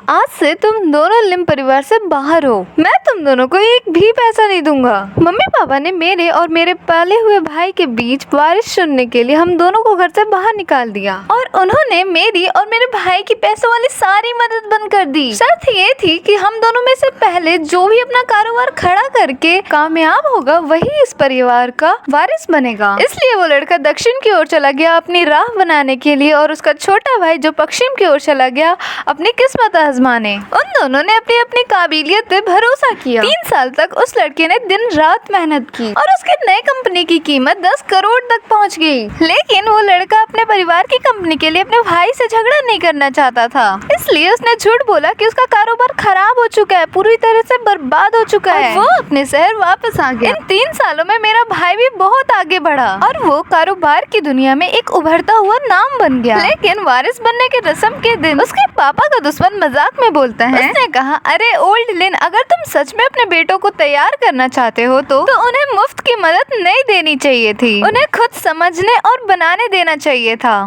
आज से तुम दोनों लिम परिवार से बाहर हो। मैं तुम दोनों को एक भी पैसा नहीं दूंगा। मम्मी पापा ने मेरे और मेरे पाले हुए भाई के बीच बारिश सुनने के लिए हम दोनों को घर से बाहर निकाल दिया और उन्होंने मेरी और मेरे भाई की पैसों वाली सारी मदद बंद कर दी। शर्त ये थी कि हम दोनों में से पहले जो भी अपना कारोबार खड़ा करके कामयाब होगा वही इस परिवार का वारिस बनेगा। इसलिए वो लड़का दक्षिण की ओर चला गया अपनी राह बनाने के लिए और उसका छोटा भाई जो पश्चिम की ओर चला गया अपनी किस्मत आजमाने। उन दोनों ने अपनी अपनी काबिलियत पे भरोसा किया। 3 साल तक उस लड़के ने दिन रात मेहनत की और उसके नए कंपनी की कीमत 10 करोड़ तक पहुंच गई। लेकिन वो लड़का अपने परिवार की कंपनी के लिए अपने भाई से झगड़ा नहीं करना चाहता था, इसलिए उसने झूठ बोला कि उसका कारोबार खराब हो चुका है, पूरी तरह से बर्बाद हो चुका है। वो अपने शहर वापस आ गया। इन 3 सालों में मेरा भाई भी बहुत आगे बढ़ा और वो कारोबार की दुनिया में एक उभरता हुआ नाम बन गया। लेकिन वारिस बनने के रस्म के दिन उसके पापा का दुश्मन मजाक में बोलता है। उसने कहा, अरे ओल्ड लिन, अगर तुम सच में अपने बेटों को तैयार करना चाहते हो तो उन्हें मुफ्त की मदद नहीं देनी चाहिए थी, उन्हें खुद समझने और बनाने देना चाहिए था।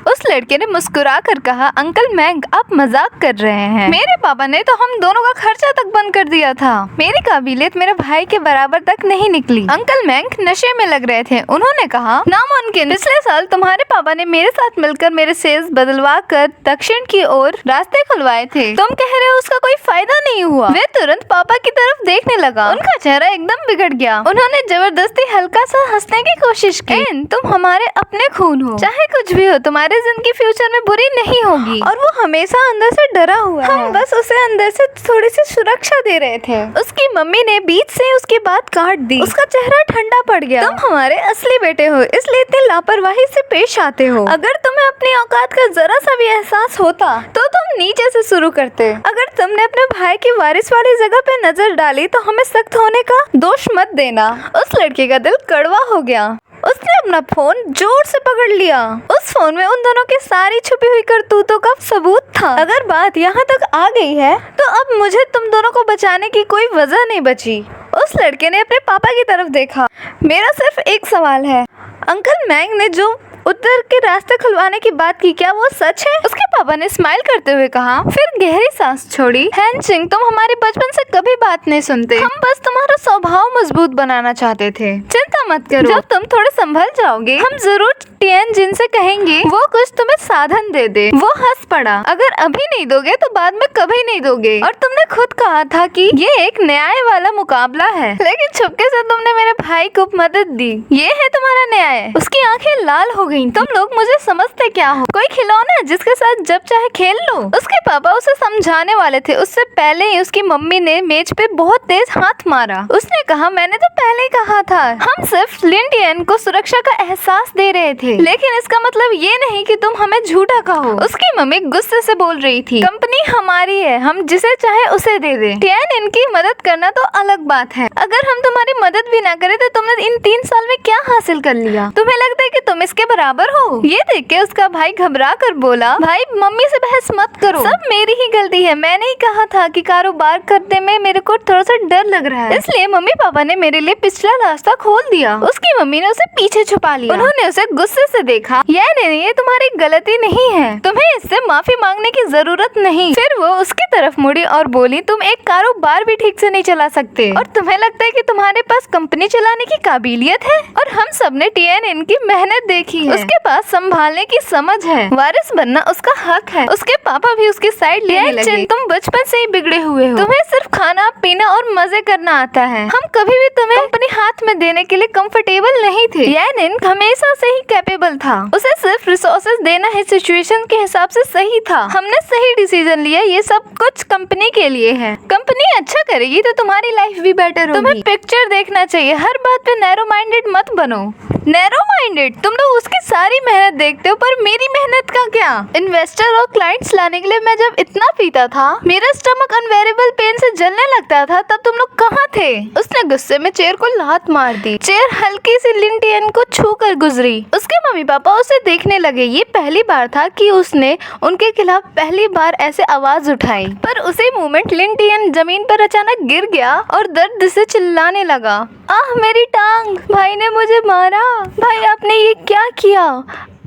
उस लड़के ने मुस्कुरा कर कहा, अंकल मैंग, आप मजाक कर रहे हैं। मेरे पापा ने तो हम दोनों का खर्चा तक बंद कर दिया था। मेरी काबिलियत मेरे भाई के बराबर तक नहीं निकली। अंकल मैंग नशे में लग रहे थे। उन्होंने कहा, नामुमकिन, पिछले साल तुम्हारे पापा ने मेरे साथ मिलकर मेरे सेल्स बदलवा कर दक्षिण की ओर रास्ते खुलवाए थे। तुम कह रहे हो उसका कोई फायदा नहीं हुआ? वे तुरंत पापा की तरफ देखने लगा। उनका चेहरा एकदम बिगड़ गया। उन्होंने जबरदस्ती हल्का सा हंसने की कोशिश की। तुम हमारे अपने खून हो, चाहे कुछ भी हो, तुम्हारे जिंदगी फ्यूचर में बुरी नहीं होगी। और वो हमेशा अंदर से डरा हुआ है। हम बस उसे अंदर से थोड़ी सी सुरक्षा दे रहे थे। उसकी मम्मी ने बीच से उसकी बात काट दी। उसका चेहरा ठंडा पड़ गया। तुम हमारे असली बेटे हो, इसलिए इतनी लापरवाही से पेश आते हो। अगर तुम्हें अपनी औकात का जरा सा भी एहसास होता तो तुम नीचे से शुरू करते। अगर तुमने अपने भाई की वारिस वाली जगह पे नजर डाली तो हमें सख्त होने का दोष मत देना। उस लड़के का दिल कड़वा हो गया। उसने अपना फोन जोर से पकड़ लिया। उस फोन में उन दोनों की सारी छुपी हुई करतूतों का सबूत था। अगर बात यहाँ तक आ गई है तो अब मुझे तुम दोनों को बचाने की कोई वजह नहीं बची। उस लड़के ने अपने पापा की तरफ देखा। मेरा सिर्फ एक सवाल है, अंकल मैंग ने जो उत्तर के रास्ते खुलवाने की बात की, क्या वो सच है? उसके पापा ने स्माइल करते हुए कहा, फिर गहरी सांस छोड़ी। हैंसिंग, तुम हमारे बचपन से कभी बात नहीं सुनते। हम बस तुम्हारा स्वभाव मजबूत बनाना चाहते थे। चिंता मत करो, जब तुम थोड़े संभल जाओगे हम जरूर टियन जिन से कहेंगे वो कुछ तुम्हें साधन दे दे। वो हंस पड़ा। अगर अभी नहीं दोगे तो बाद में कभी नहीं दोगे। और तुमने खुद कहा था कि ये एक न्याय वाला मुकाबला है, लेकिन छुपके से तुमने मेरे भाई को मदद दी। ये है तुम्हारा न्याय? उसकी आंखें लाल हो गई। तुम लोग मुझे समझते क्या हो? कोई खिलौना जिसके साथ जब चाहे खेल लो। उसके पापा उसे समझाने वाले थे, उससे पहले ही उसकी मम्मी ने मेज पे बहुत तेज हाथ मारा। उसने कहा, मैंने तो पहले ही कहा था, हम सिर्फ लिन टियन को सुरक्षा का एहसास दे रहे थे, लेकिन इसका मतलब ये नहीं कि तुम हमें झूठा कहो। उसकी मम्मी गुस्से से बोल रही थी, कंपनी हमारी है, हम जिसे चाहे उसे दे दे। टियन इनकी मदद करना तो अलग बात है। अगर हम तुम्हारी मदद भी ना करें तो तुमने इन 3 साल में क्या हासिल कर लिया? तुम्हें लगता है कि तुम इसके बराबर हो? ये देख के उसका भाई घबरा कर बोला, भाई मम्मी से बहस मत करो, सब मेरी ही गलती है। मैंने ही कहा था कि कारोबार करने में मेरे को थोड़ा सा डर लग रहा है, इसलिए मम्मी पापा ने मेरे लिए पिछला रास्ता खोल दिया। उसकी मम्मी ने उसे पीछे छुपा लिया। उन्होंने उसे गुस्से से देखा, ये तुम्हारी गलती नहीं है, तुम्हें इससे माफी मांगने की जरूरत नहीं। फिर वो उसकी तरफ मुड़ी और बोली, तुम एक कारोबार भी ठीक से नहीं चला सकते और तुम्हें लगता है कि तुम्हारे पास कंपनी चलाने की काबिलियत है? और हम सब ने टीएन इनकी मेहनत देखी है, उसके पास संभालने की समझ है, वारिस बनना उसका हक है। उसके पापा भी उसकी साइड लेने लगे। तुम बचपन से ही बिगड़े हुए हो, तुम्हें सिर्फ खाना पीना और मजे करना आता है। हम कभी भी तुम्हें कंपनी हाथ में देने के लिए कंफर्टेबल नहीं थे। यानिन हमेशा से ही कैपेबल था, उसे सिर्फ रिसोर्सेज देना ही सिचुएशन के हिसाब से सही था। हमने सही डिसीजन लिया, ये सब कुछ कंपनी के लिए है। कंपनी अच्छा करेगी तो तुम्हारी लाइफ भी बेटर होगी। तुम्हें पिक्चर देखना चाहिए, हर बात पे नैरो माइंडेड मत बनो। Narrow minded? तुम लोग उसकी सारी मेहनत देखते हो, पर मेरी मेहनत का क्या? इन्वेस्टर और क्लाइंट्स लाने के लिए मैं जब इतना पीता था, मेरा स्टमक अनवेरेबल पेन से जलने लगता था, तब तुम लोग कहाँ थे? उसने गुस्से में चेयर को लात मार दी। चेयर हल्की सी लिन टियन को छू कर गुजरी। उसके मम्मी पापा उसे देखने लगे। ये पहली बार था कि उसने उनके खिलाफ पहली बार ऐसे आवाज उठाई, पर उसी मोमेंट लिन टियन जमीन पर अचानक गिर गया और दर्द से चिल्लाने लगा, आह मेरी टांग, भाई ने मुझे मारा, भाई आपने ये क्या किया?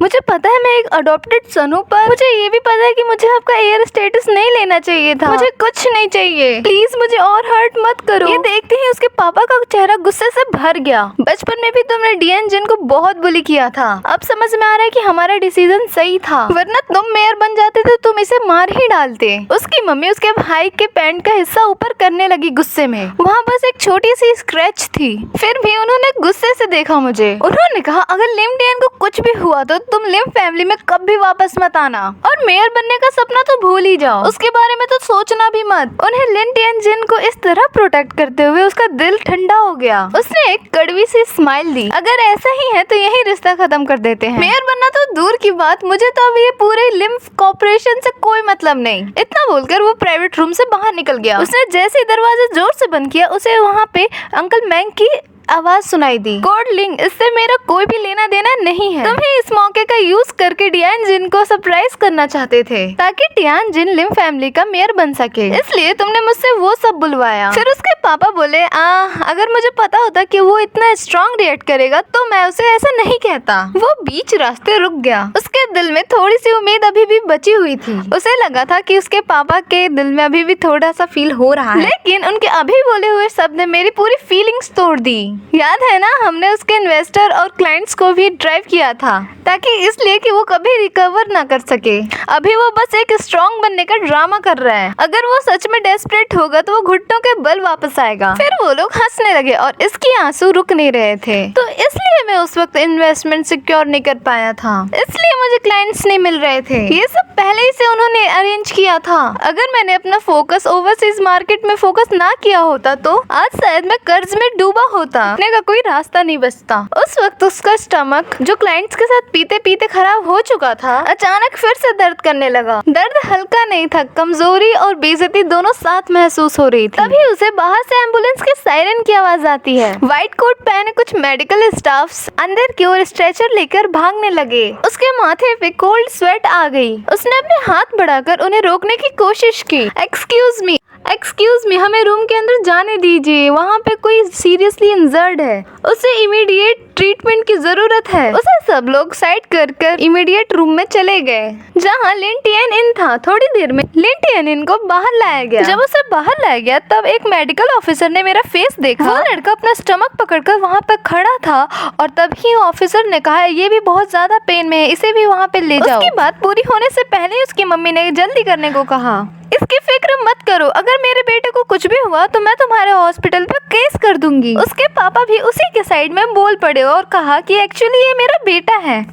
मुझे पता है मैं एक अडॉप्टेड सन हूँ, पर मुझे ये भी पता है कि मुझे आपका एयर स्टेटस नहीं लेना लेना चाहिए था। मुझे कुछ नहीं चाहिए, प्लीज मुझे और हर्ट मत करो। ये देखते ही उसके पापा का चेहरा गुस्से से भर गया। बचपन में भी तुमने डियान जिन को बहुत बुली किया था, अब समझ में आ रहा है कि हमारा डिसीजन सही था, वरना तुम मेयर बन जाते तो तुम इसे मार ही डालते। उसकी मम्मी उसके भाई के पैंट का हिस्सा ऊपर करने लगी गुस्से में। वहाँ बस एक छोटी सी स्क्रैच थी, फिर भी उन्होंने गुस्से से देखा मुझे। उन्होंने कहा अगर लिम डियान को कुछ भी हुआ तो तुम लिम फैमिली में कभी वापस मत आना, और मेयर बनने का सपना तो भूल ही जाओ, उसके बारे में तो सोचना भी मत। उन्हें लिन डियान जिन को इस तरह प्रोटेक्ट करते हुए उसका दिल ठंडा हो गया। उसने एक कड़वी सी स्माइल दी। अगर ऐसा ही है तो यही रिश्ता खत्म कर देते हैं। मेयर बनना तो दूर की बात, मुझे तो अब ये पूरे लिम्फ कॉर्पोरेशन से कोई मतलब नहीं। इतना बोलकर वो प्राइवेट रूम से बाहर निकल गया। उसने जैसे ही दरवाजा जोर से बंद किया, उसे वहाँ पे अंकल मैंग की आवाज सुनाई दी। गॉड लिंग, इससे मेरा कोई भी लेना देना नहीं है। तुम ही इस मौके का यूज करके डियान जिन को सरप्राइज करना चाहते थे ताकि डियान जिन लिम फैमिली का मेयर बन सके, इसलिए तुमने मुझसे वो सब बुलवाया। फिर उसके पापा बोले अगर मुझे पता होता कि वो इतना स्ट्रॉन्ग रिएक्ट करेगा तो मैं उसे ऐसा नहीं कहता। वो बीच रास्ते रुक गया। उसके दिल में थोड़ी सी उम्मीद अभी भी बची हुई थी। उसे लगा था कि उसके पापा के दिल में अभी भी थोड़ा सा फील हो रहा है, लेकिन उनके अभी बोले हुए शब्द ने मेरी पूरी फीलिंग्स तोड़ दी। याद है ना, हमने उसके इन्वेस्टर और क्लाइंट्स को भी ड्राइव किया था ताकि इसलिए कि वो कभी रिकवर ना कर सके। अभी वो बस एक स्ट्रॉन्ग बनने का ड्रामा कर रहा है। अगर वो सच में डेस्परेट होगा तो वो घुटनों के बल वापस आएगा। फिर वो लोग हंसने लगे और इसके आंसू रुक नहीं रहे थे। तो इसलिए मैं उस वक्त इन्वेस्टमेंट सिक्योर नहीं कर पाया था, इसलिए मुझे क्लाइंट्स नहीं मिल रहे थे। ये सब पहले ही से उन्होंने अरेंज किया था। अगर मैंने अपना फोकस ओवरसीज मार्केट में फोकस ना किया होता तो आज शायद मैं कर्ज में डूबा होता। का कोई रास्ता नहीं बचता। उस वक्त उसका स्टमक जो क्लाइंट्स के साथ पीते पीते खराब हो चुका था, अचानक फिर से दर्द करने लगा। दर्द हल्का नहीं था, कमजोरी और बेइज्जती दोनों साथ महसूस हो रही थी। तभी उसे बाहर से एम्बुलेंस के सायरन की आवाज आती है। व्हाइट कोट पहने कुछ मेडिकल स्टाफ्स अंदर की ओर स्ट्रेचर लेकर भागने लगे। उसके माथे पे कोल्ड स्वेट आ गई। उसने अपने हाथ बढ़ाकर उन्हें रोकने की कोशिश की। एक्सक्यूज मी, हमें रूम के अंदर जाने दीजिए, वहाँ पे कोई सीरियसली इंजर्ड है, उसे इमीडिएट ट्रीटमेंट की जरूरत है। उसे सब लोग साइड कर इमीडिएट रूम में चले गए जहाँ लिन टियन इन था। थोड़ी देर में लिन टियन इन को बाहर लाया गया। जब उसे बाहर लाया गया तब एक मेडिकल ऑफिसर ने मेरा फेस देखा। वो लड़का अपना स्टमक पकड़कर वहाँ पे खड़ा था और तभी ऑफिसर ने कहा ये भी बहुत ज्यादा पेन में है, इसे भी वहाँ पे ले जाओ। उसकी बात पूरी होने से पहले ही उसकी मम्मी ने जल्दी करने को कहा। इसकी फिक्र मत करो, अगर मेरे बेटे को कुछ भी हुआ तो मैं तुम्हारे हॉस्पिटल पे केस कर दूंगी। उसके पापा भी उसी के साइड में बोल पड़े और कहा कि एक्चुअली ये मेरा बेटा है,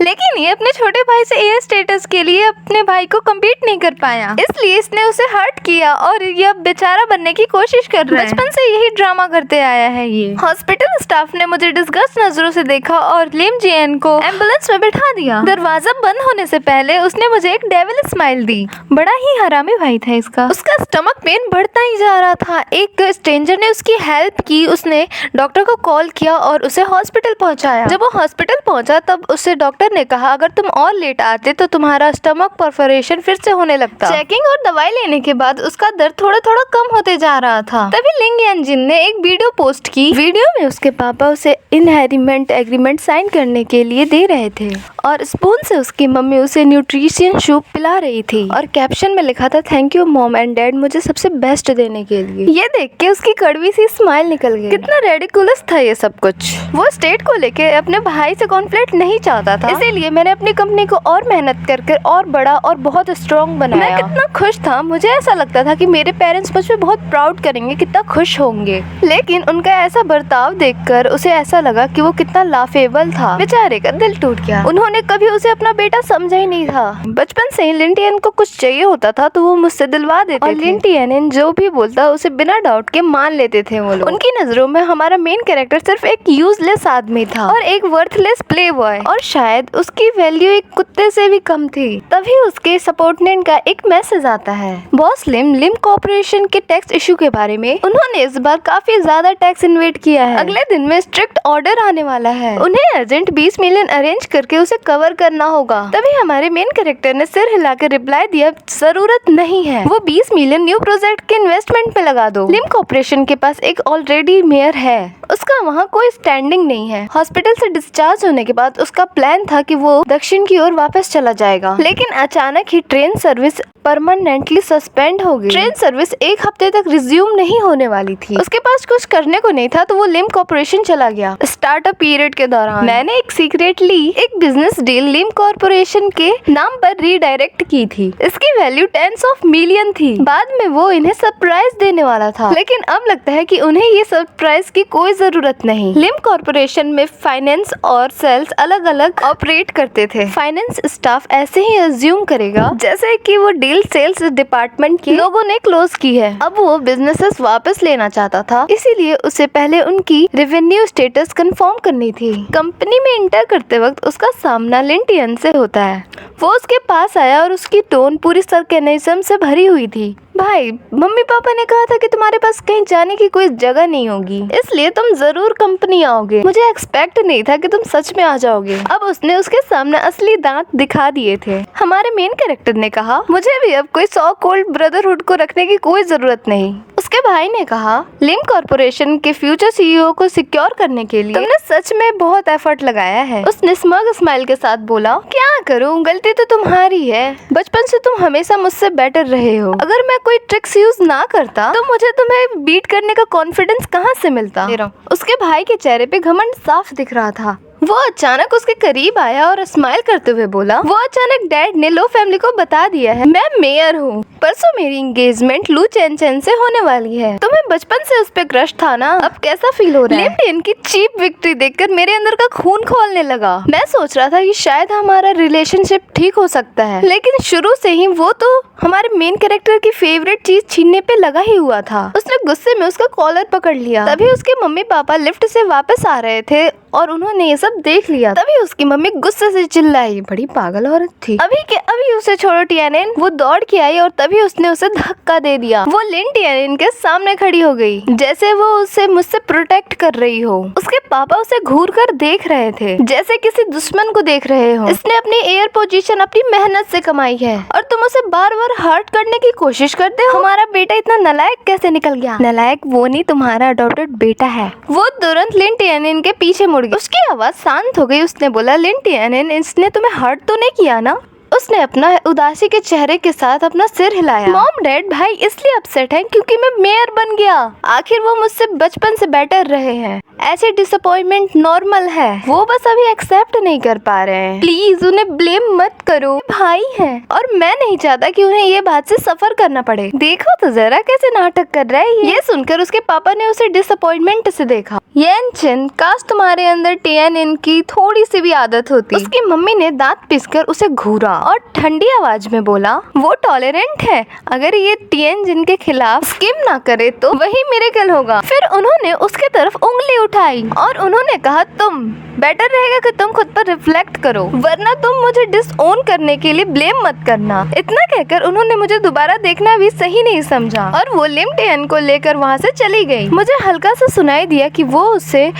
लेकिन ये अपने छोटे भाई से एयर स्टेटस के लिए अपने भाई को कम्पीट नहीं कर पाया, इसलिए इसने उसे हर्ट किया और ये बेचारा बनने की कोशिश कर रहा है। बचपन से यही ड्रामा करते आया है ये। हॉस्पिटल स्टाफ ने मुझे डिस्गस्ट नजरों से देखा और लिम जियन को एम्बुलेंस में बैठा दिया। दरवाजा बंद होने से पहले उसने मुझे एक डेविल स्माइल दी। बड़ा ही हरामी भाई था इसका। उसका स्टमक पेन बढ़ता ही जा रहा था। एक स्ट्रेंजर ने उसकी हेल्प की। उसने डॉक्टर को कॉल किया और उसे हॉस्पिटल पहुंचाया। जब वो हॉस्पिटल पहुंचा तब उसे डॉक्टर ने कहा अगर तुम और लेट आते तो तुम्हारा स्टमक परफोरेशन फिर से होने लगता। चेकिंग और दवाई लेने के बाद उसका दर्द थोड़ा थोड़ा कम होते जा रहा था। तभी लिंग यानजिन ने एक वीडियो पोस्ट की। वीडियो में उसके पापा उसे इनहेरिटमेंट एग्रीमेंट साइन करने के लिए दे रहे थे और स्पून से उसकी मम्मी उसे न्यूट्रिशन सूप पिला रही थी और कैप्शन में लिखा था thank you mom and dad मुझे सबसे बेस्ट देने के लिए। ये देख के उसकी कड़वी सी स्माइल निकल गई। कितना रेडिकुलस था ये सब कुछ। वो स्टेट को लेके अपने भाई से कॉन्फ्लिक्ट नहीं चाहता था, इसीलिए मैंने अपनी कंपनी को और मेहनत कर और बड़ा और बहुत स्ट्रॉन्ग बनाया। मैं कितना खुश था, मुझे ऐसा लगता था कि मेरे पेरेंट्स मुझ पे बहुत प्राउड करेंगे, कितना खुश होंगे। लेकिन उनका ऐसा बर्ताव देखकर उसे ऐसा लगा कि वो कितना लाफेबल था। बेचारे का दिल टूट गया। उन्होंने कभी उसे अपना बेटा समझा ही नहीं था। बचपन से ही लिन टियन को कुछ चाहिए होता था तो वो मुझसे दिलवा देते और लिन टियन जो भी बोलता उसे बिना डाउट के मान लेते थे वो लोग। उनकी नजरों में हमारा मेन कैरेक्टर सिर्फ एक यूजलेस आदमी था और एक वर्थलेस प्ले बॉय, और शायद उसकी वैल्यू एक कुत्ते से भी कम थी। तभी उसके सपोर्टेंट का एक मैसेज आता है। बॉस लिम कॉर्पोरेशन के टैक्स इशू के बारे में। उन्होंने इस बार काफी ज्यादा टैक्स इन्वेट किया है। अगले दिन में स्ट्रिक्ट ऑर्डर आने वाला है। उन्हें अर्जेंट 20 मिलियन अरेंज करके उसे कवर करना होगा। तभी हमारे मेन कैरेक्टर ने सिर हिलाकर रिप्लाई दिया जरूरत नहीं है, वो 20 मिलियन न्यू प्रोजेक्ट के इन्वेस्टमेंट पे लगा दो। लिम कॉर्पोरेशन के पास एक ऑलरेडी मेयर है, उसका वहाँ कोई स्टैंडिंग नहीं है। हॉस्पिटल से डिस्चार्ज होने के बाद उसका प्लान था कि वो दक्षिण की ओर वापस चला जाएगा, लेकिन अचानक ही ट्रेन सर्विस परमानेंटली सस्पेंड हो गई। ट्रेन सर्विस एक हफ्ते तक रिज्यूम नहीं होने वाली थी। उसके पास कुछ करने को नहीं था तो वो लिम कॉर्पोरेशन चला गया। स्टार्टअप पीरियड के दौरान मैंने सीक्रेटली एक बिजनेस डील लिम कॉर्पोरेशन के नाम पर रीडायरेक्ट की थी। इसकी वैल्यू टेंस ऑफ मिलियन थी। बाद में वो इन्हें सरप्राइज देने वाला था, लेकिन अब लगता है कि उन्हें ये सरप्राइज की कोई जरूरत नहीं। लिम कॉर्पोरेशन में फाइनेंस और सेल्स अलग अलग ऑपरेट करते थे। फाइनेंस स्टाफ ऐसे ही अज्यूम करेगा जैसे कि वो डील सेल्स डिपार्टमेंट के लोगों ने क्लोज की है। अब वो बिजनेसेस वापस लेना चाहता था, इसीलिए उसे पहले उनकी रेवेन्यू स्टेटस कंफर्म करनी थी। कंपनी में इंटर करते वक्त उसका सामना लिन टियन से होता है। वो उसके पास आया और उसकी टोन पूरी सरकेनिज्म से भरी हुई थी। भाई, मम्मी पापा ने कहा था कि तुम्हारे पास कहीं जाने की कोई जगह नहीं होगी, इसलिए तुम जरूर कंपनी आओगे। मुझे एक्सपेक्ट नहीं था कि तुम सच में आ जाओगे। अब उसने उसके सामने असली दांत दिखा दिए थे। हमारे मेन कैरेक्टर ने कहा, मुझे भी अब कोई सो कॉल्ड ब्रदरहुड को रखने की कोई जरूरत नहीं। उसके भाई ने कहा, लिम कॉर्पोरेशन के फ्यूचर सीईओ को सिक्योर करने के लिए तुमने सच में बहुत एफर्ट लगाया है। उसने स्मग स्माइल के साथ बोला, क्या करूं, गलती तो तुम्हारी है। बचपन से तुम हमेशा मुझसे बेटर रहे हो। अगर मैं कोई ट्रिक्स यूज ना करता तो मुझे तुम्हें बीट करने का कॉन्फिडेंस कहाँ से मिलता। उसके भाई के चेहरे पे घमंड साफ दिख रहा था। वो अचानक उसके करीब आया और स्माइल करते हुए बोला, वो अचानक डैड ने लो फैमिली को बता दिया है मैं मेयर हूँ। परसों मेरी एंगेजमेंट लू चैन चैन से होने वाली है। तुम्हें बचपन से उस पे क्रश था ना, अब कैसा फील हो रहा है? लिम की चीप विक्ट्री देखकर मेरे अंदर का खून खौलने लगा। मैं सोच रहा था कि शायद हमारा रिलेशनशिप ठीक हो सकता है, लेकिन शुरू से ही वो तो हमारे मेन कैरेक्टर की फेवरेट चीज छीनने पे लगा ही हुआ था। उसने गुस्से में उसका कॉलर पकड़ लिया। तभी उसके मम्मी पापा लिफ्ट से वापस आ रहे थे और उन्होंने ये सब देख लिया। तभी उसकी मम्मी गुस्से से चिल्लाई, बड़ी पागल औरत थी। अभी के अभी उसे छोड़ो टियानिन। वो दौड़ के आई और तभी उसने उसे धक्का दे दिया। वो लिन टियानिन के सामने खड़ी हो गई, जैसे वो उसे मुझसे प्रोटेक्ट कर रही हो। उसके पापा उसे घूर कर देख रहे थे, जैसे किसी दुश्मन को देख रहे हो। इसने अपनी एयर पोजीशन अपनी मेहनत से कमाई है और तुम उसे बार बार हर्ट करने की कोशिश करते हो। हमारा बेटा इतना नालायक कैसे निकल गया? नालायक वो नहीं, तुम्हारा अडॉप्टेड बेटा है। वो तुरंत लिन टियानिन के पीछे मुड़ गई। उसकी आवाज शांत हो गई। उसने बोला, लिन टियानिन, इसने तुम्हें हर्ट तो नहीं किया ना? उसने अपना उदासी के चेहरे के साथ अपना सिर हिलाया। मॉम डैड, भाई इसलिए अपसेट है क्योंकि मैं मेयर बन गया। आखिर वो मुझसे बचपन से बेटर रहे हैं। ऐसे डिसअपॉइंटमेंट नॉर्मल है, वो बस अभी एक्सेप्ट नहीं कर पा रहे हैं। प्लीज उन्हें ब्लेम मत करो, भाई है और मैं नहीं चाहता कि उन्हें ये बात से सफर करना पड़े। देखो तो जरा कैसे नाटक कर रहा है ये। सुनकर उसके पापा ने उसे डिसअपॉइंटमेंट से देखा। येनचिन, काश तुम्हारे अंदर टियानिन की थोड़ी सी भी आदत होती। उसकी मम्मी ने दांत पीसकर उसे घूरा और ठंडी आवाज में बोला, वो टॉलरेंट है, अगर ये टियानिन के खिलाफ स्किम ना करे तो वही मिरेकल होगा। फिर उन्होंने उसके तरफ उंगली उठाई और उन्होंने कहा, तुम बेटर रहेगा कि तुम खुद पर रिफ्लेक्ट करो, वरना तुम मुझे डिसओन करने के लिए ब्लेम मत करना। इतना कहकर उन्होंने मुझे दोबारा देखना भी सही नहीं समझा और वो लिम टियान को लेकर वहाँ से चली गई। मुझे हल्का सा सुनाई दिया कि वो उसे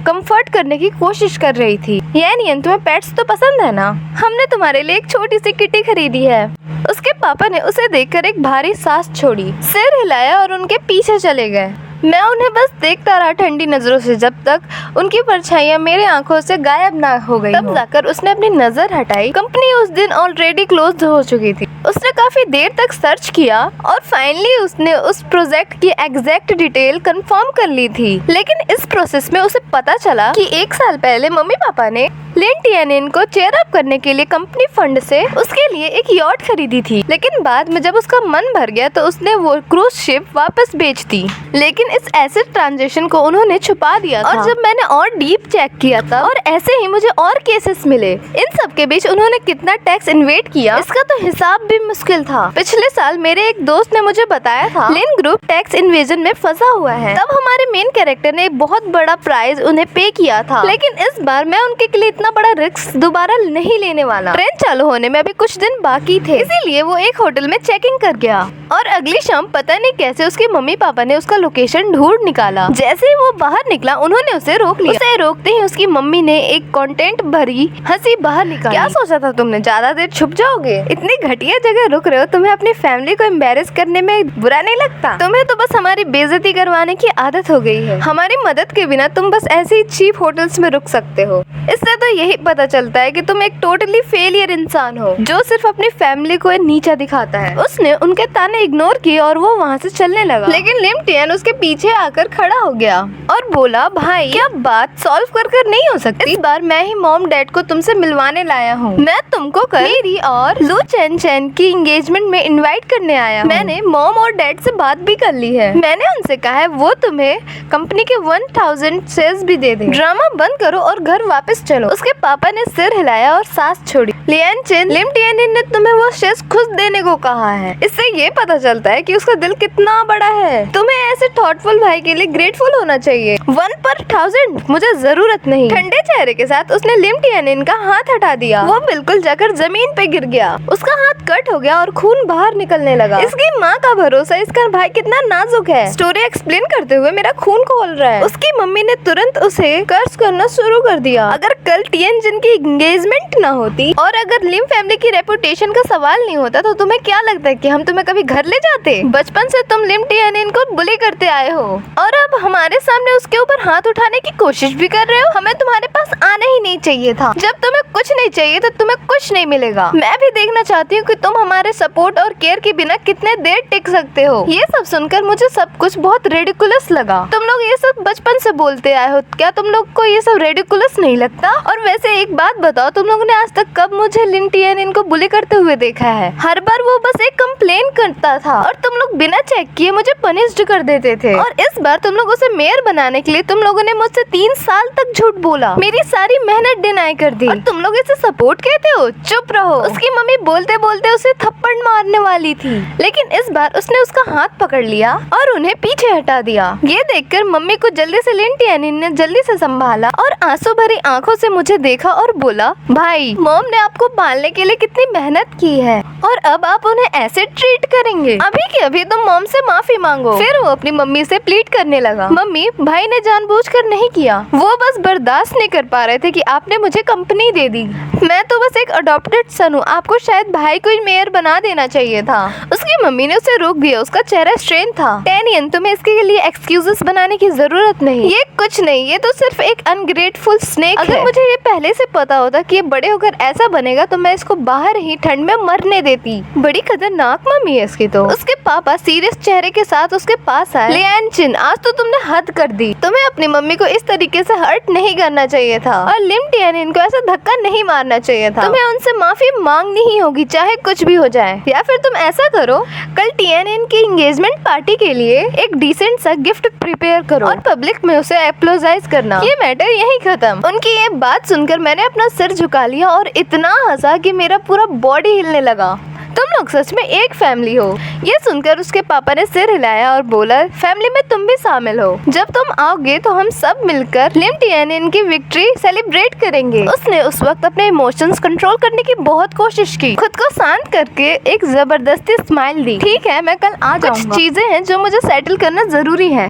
कंफर्ट करने की कोशिश कर रही थी। यानी तुम्हें पेट्स तो पसंद है ना? हमने तुम्हारे लिए एक छोटी सी किटी खरीदी है। उसके पापा ने उसे देखकर एक भारी सांस छोड़ी, सिर हिलाया और उनके पीछे चले गए। मैं उन्हें बस देखता रहा ठंडी नजरों से, जब तक उनकी परछाइयां मेरे आंखों से गायब ना हो गई। तब जाकर उसने अपनी नजर हटाई। कंपनी उस दिन ऑलरेडी क्लोज हो चुकी थी। उसने काफी देर तक सर्च किया और फाइनली उसने उस प्रोजेक्ट की एग्जैक्ट डिटेल कंफर्म कर ली थी। लेकिन इस प्रोसेस में उसे पता चला कि 1 साल पहले मम्मी पापा ने लिन टियानिन को चेयर अप करने के लिए कंपनी फंड से उसके लिए एक यॉट खरीदी थी। लेकिन बाद में जब उसका मन भर गया तो उसने वो क्रूज शिप वापस बेच दी। लेकिन इस एसेट ट्रांजैक्शन को उन्होंने छुपा दिया था। और जब मैंने और डीप चेक किया था और ऐसे ही मुझे और केसेस मिले। इन सब के बीच उन्होंने कितना टैक्स इन्वेट किया इसका तो हिसाब भी मुश्किल था। पिछले साल मेरे एक दोस्त ने मुझे बताया था लिन ग्रुप टैक्स इन्वेजन में फंसा हुआ है। तब हमारे मेन कैरेक्टर ने एक बहुत बड़ा प्राइज उन्हें पे किया था। लेकिन इस बार मैं उनके लिए इतना बड़ा रिस्क दोबारा नहीं लेने वाला। ट्रेन चालू होने में अभी कुछ दिन बाकी थे, इसीलिए वो एक होटल में चेकिंग कर गया और अगली शाम पता नहीं कैसे उसके मम्मी पापा ने उसका लोकेशन दक्षिण ढूंढ निकाला। जैसे ही वो बाहर निकला उन्होंने उसे रोक लिया। उसे रोकते ही उसकी मम्मी ने एक कंटेंट भरी हंसी बाहर निकाली। क्या सोचा था तुमने, ज्यादा देर छुप जाओगे? इतनी घटिया जगह रुक रहे हो, तुम्हें अपनी फैमिली को एम्बेरस करने में बुरा नहीं लगता? तुम्हें तो बस हमारी बेइज्जती करवाने की आदत हो गई है। हमारी मदद के बिना तुम बस ऐसे ही चीप होटल्स में रुक सकते हो। इससे तो यही पता चलता है कि तुम एक टोटली फेलियर इंसान हो जो सिर्फ अपनी फैमिली को नीचा दिखाता है। उसने उनके ताने इग्नोर किए और वो वहाँ से चलने लगा, लेकिन लिम टियन उसके पीछे आकर खड़ा हो गया और बोला, भाई क्या बात सॉल्व कर नहीं हो सकती? इस बार मैं ही मॉम डैड को तुमसे मिलवाने लाया हूँ। मैं तुमको कल मेरी और लू चैन चैन की एंगेजमेंट में इनवाइट करने आया हूँ। मैंने मॉम और डैड से बात भी कर ली है। मैंने उनसे कहा है वो तुम्हें कंपनी के 1000 शेयर्स भी दे दे। ड्रामा बंद करो और घर वापस चलो। उसके पापा ने सिर हिलाया और सांस छोड़ी। लियान चिन, लिम टियन ने तुम्हें वो शेयर्स खुद देने को कहा है। इससे ये पता चलता है कि उसका दिल कितना बड़ा है। तुम्हें ऐसे थॉटफुल भाई के लिए ग्रेटफुल होना चाहिए। 1 पर 1000 मुझे जरूरत नहीं। ठंडे चेहरे के साथ उसने लिम टियन का हाथ हटा दिया। वो बिल्कुल जाकर जमीन पे गिर गया। उसका हाथ कट हो गया और खून बाहर निकलने लगा। इसकी माँ का भरोसा, इसका भाई कितना नाजुक है। स्टोरी एक्सप्लेन करते हुए मेरा खून खोल रहा है। उसकी मम्मी ने तुरंत उसे कर्ज करना शुरू कर दिया। अगर कल टियन जिन की एंगेजमेंट ना होती और अगर लिम फैमिली की रेपुटेशन का सवाल नहीं होता तो तुम्हें क्या लगता है कि हम तुम्हें कभी घर ले जाते? बचपन से तुम लिम टियन को बुली करते आए हो और अब हमारे सामने उसके ऊपर हाथ उठाने की कोशिश भी कर रहे हो। हमें तुम्हारे पास आना ही नहीं चाहिए था। जब तुम्हें कुछ नहीं चाहिए तो तुम्हें कुछ नहीं मिलेगा। मैं भी देखना चाहती हूँ कि तुम हमारे सपोर्ट और केयर के बिना कितने देर टिक सकते हो। ये सब सुनकर मुझे सब कुछ बहुत रेडिकुलस लगा। तुम लोग ये सब बचपन से बोलते आए हो, क्या तुम लोग को ये सब रेडिकुलस नहीं लगता? और वैसे एक बात बताओ, तुम लोगों ने आज तक कब मुझे लिम टियन को बुली करते हुए देखा है? हर बार वो बस एक कंप्लेन करता था और तुम लोग बिना चेक किए मुझे पनिश्ड कर देते थे। और इस बार तुम लोग उसे मेयर बनाने के लिए तुम लोगों ने मुझसे 3 साल तक झूठ बोला, मेरी सारी मेहनत डिनाई कर दी और तुम लोग इसे सपोर्ट कहते हो? चुप रहो। उसकी मम्मी बोलते बोलते उसे थप्पड़ मारने वाली थी, लेकिन इस बार उसने उसका हाथ पकड़ लिया और उन्हें पीछे हटा दिया। ये देखकर मम्मी को जल्दी से लिम टियन ने जल्दी से संभाला और आंसू भरी आंखों से मुझे देखा और बोला, भाई मॉम ने आपको पालने के लिए कितनी मेहनत की है और अब आप उन्हें ऐसे ट्रीट करेंगे? अभी के अभी तुम मॉम से माफी मांगो। फिर वो अपनी मम्मी से प्लीड करने लगा, मम्मी भाई ने जानबूझकर नहीं किया, वो बस बर्दाश्त नहीं कर पा रहे थे कि आपने मुझे कंपनी दे दी। मैं तो बस एक अडॉप्टेड सन हूँ, आपको शायद भाई को ही मेयर बना देना चाहिए था। उसकी मम्मी ने उसे रोक दिया। उसका चेहरा स्ट्रेन था। टेनियन, तुम्हें इसके लिए एक्सक्यूजेस बनाने की जरूरत नहीं। ये कुछ नहीं, ये तो सिर्फ एक अनग्रेटफुल स्नेक है। अगर मुझे ये पहले से पता होता कि ये बड़े होकर ऐसा बनेगा तो मैं इसको बाहर ही ठंड में मरने देती। बड़ी खतरनाक मम्मी है इसकी तो। उसके पापा सीरियस चेहरे के साथ उसके पास आए। लियान चिन, आज तो तुमने हद कर दी। तुम्हें अपनी मम्मी को इस तरीके से हर्ट नहीं करना चाहिए था और लिम टियन को ऐसा धक्का नहीं मारना चाहिए था। तुम्हें उनसे माफी मांगनी ही होगी, चाहे कुछ भी हो जाए। या फिर तुम ऐसा करो, कल टियन की एंगेजमेंट पार्टी के लिए एक डिसेंट सा गिफ्ट प्रिपेयर करो और पब्लिक में उसे एप्लोजाइज करना। ये मैटर यही खत्म। उनकी ये बात सुनकर मैंने अपना सिर झुका लिया और इतना हंसा कि मेरा पूरा बॉडी हिलने लगा। तुम लोग सच में एक फैमिली हो। ये सुनकर उसके पापा ने सिर हिलाया और बोला, फैमिली में तुम भी शामिल हो। जब तुम आओगे तो हम सब मिलकर लिम टियन की विक्ट्री सेलिब्रेट करेंगे। उसने उस वक्त अपने इमोशंस कंट्रोल करने की बहुत कोशिश की, खुद को शांत करके एक जबरदस्ती स्माइल दी। ठीक है, मैं कल आ जाऊंगा। कुछ चीजें हैं जो मुझे सेटल करना जरूरी है।